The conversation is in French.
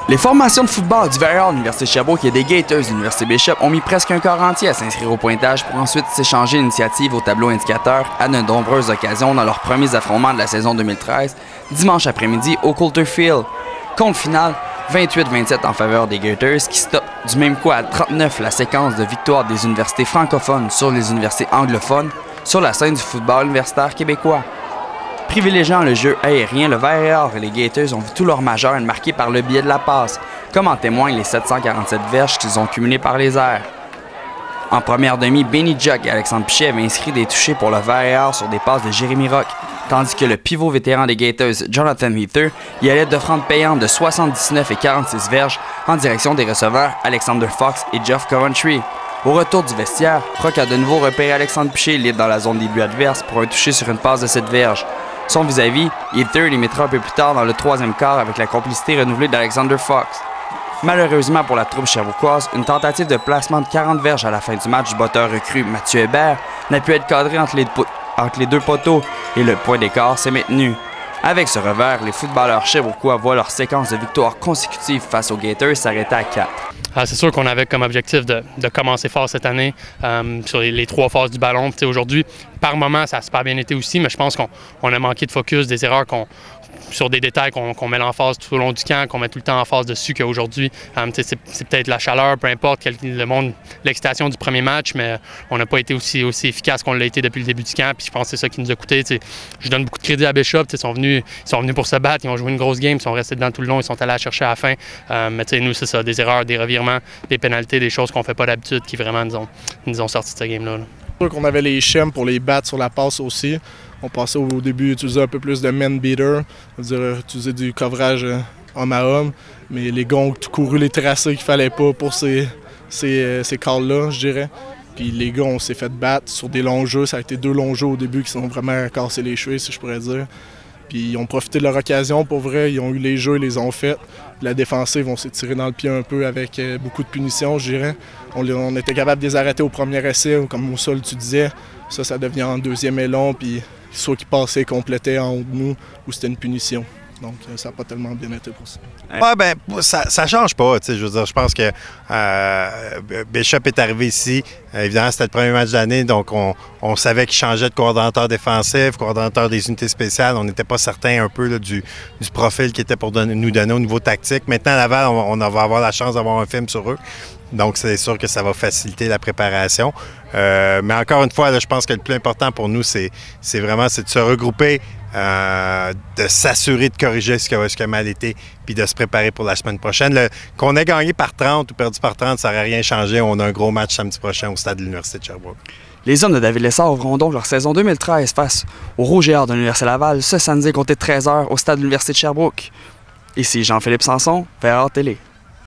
Les formations de football du Vert de l'Université de Sherbrooke et des Gators de l'Université Bishop ont mis presque un quart entier à s'inscrire au pointage pour ensuite s'échanger l'initiative au tableau indicateur à de nombreuses occasions dans leurs premiers affrontements de la saison 2013, dimanche après-midi au Coulter Field. Compte final, 28-27 en faveur des Gators qui stoppent du même coup à 39 la séquence de victoires des universités francophones sur les universités anglophones sur la scène du football universitaire québécois. Privilégiant le jeu aérien, le Vert et Or et les Gators ont vu tout leur majeur être marqué par le biais de la passe, comme en témoignent les 747 verges qu'ils ont cumulées par les airs. En première demi, Benny Juck et Alexandre Pichet avaient inscrit des touchés pour le Vert et Or sur des passes de Jérémy Rock, tandis que le pivot vétéran des Gators, Jonathan Heather, y allait d'offrandes payantes de 79 et 46 verges en direction des receveurs Alexander Fox et Geoff Coventry. Au retour du vestiaire, Rock a de nouveau repéré Alexandre Pichet libre dans la zone des buts adverses pour un touché sur une passe de cette verge. Son vis-à-vis, Heather les mettra un peu plus tard dans le troisième quart avec la complicité renouvelée d'Alexander Fox. Malheureusement pour la troupe chervauquoise, une tentative de placement de 40 verges à la fin du match du botteur recru Mathieu Hébert n'a pu être cadrée entre les deux poteaux et le point d'écart s'est maintenu. Avec ce revers, les footballeurs chervauquois voient leur séquence de victoires consécutives face aux Gators s'arrêter à 4. C'est sûr qu'on avait comme objectif de commencer fort cette année sur les trois phases du ballon. Aujourd'hui, par moment, ça a super bien été aussi, mais je pense qu'on a manqué de focus, des erreurs sur des détails qu'on met l'emphase tout au long du camp, qu'on met tout le temps en phase dessus qu'aujourd'hui. C'est peut-être la chaleur, peu importe, l'excitation du premier match, mais on n'a pas été aussi efficace qu'on l'a été depuis le début du camp. Puis je pense que c'est ça qui nous a coûté. Je donne beaucoup de crédit à Bishop. Ils sont venus pour se battre, ils ont joué une grosse game, ils sont restés dedans tout le long, ils sont allés la chercher à la fin. Mais nous, c'est ça, des erreurs, des revirements, des pénalités, des choses qu'on ne fait pas d'habitude qui vraiment nous ont sorti de cette game-là. C'est sûr qu'on avait les schèmes pour les battre sur la passe aussi. On passait au début utiliser un peu plus de man beater, c'est-à-dire utiliser du coverage homme à homme, mais les gars ont couru les tracés qu'il fallait pas pour ces calls-là, je dirais. Puis les gars, on s'est fait battre sur des longs jeux. Ça a été 2 longs jeux au début qui sont vraiment cassés les cheveux, si je pourrais dire. Puis ils ont profité de leur occasion, pour vrai. Ils ont eu les jeux, ils les ont faits. La défensive, on s'est tiré dans le pied un peu avec beaucoup de punitions, je dirais. On était capable de les arrêter au premier essai, comme au sol, tu disais. Ça devient en deuxième et long, puis soit qu'ils passaient, complétaient en haut de nous, ou c'était une punition. Donc, ça n'a pas tellement bien été pour ça. Ouais, ben, ça change pas. Je veux dire, je pense que Bishop est arrivé ici. Évidemment, c'était le premier match de l'année, donc on savait qu'il changeait de coordonnateur défensif, coordonnateur des unités spéciales. On n'était pas certain un peu là, du profil qui était pour nous donner au niveau tactique. Maintenant, à Laval, on va avoir la chance d'avoir un film sur eux. Donc, c'est sûr que ça va faciliter la préparation. Mais encore une fois, là, je pense que le plus important pour nous, c'est vraiment de se regrouper, de s'assurer de corriger ce qui a mal été, puis de se préparer pour la semaine prochaine. Qu'on ait gagné par 30 ou perdu par 30, ça n'aurait rien changé. On a un gros match samedi prochain au stade de l'Université de Sherbrooke. Les hommes de David Lessard auront donc leur saison 2013 face aux Rouges et Or de l'Université Laval ce samedi compté 13h au stade de l'Université de Sherbrooke. Ici Jean-Philippe Sanson, Vert Télé.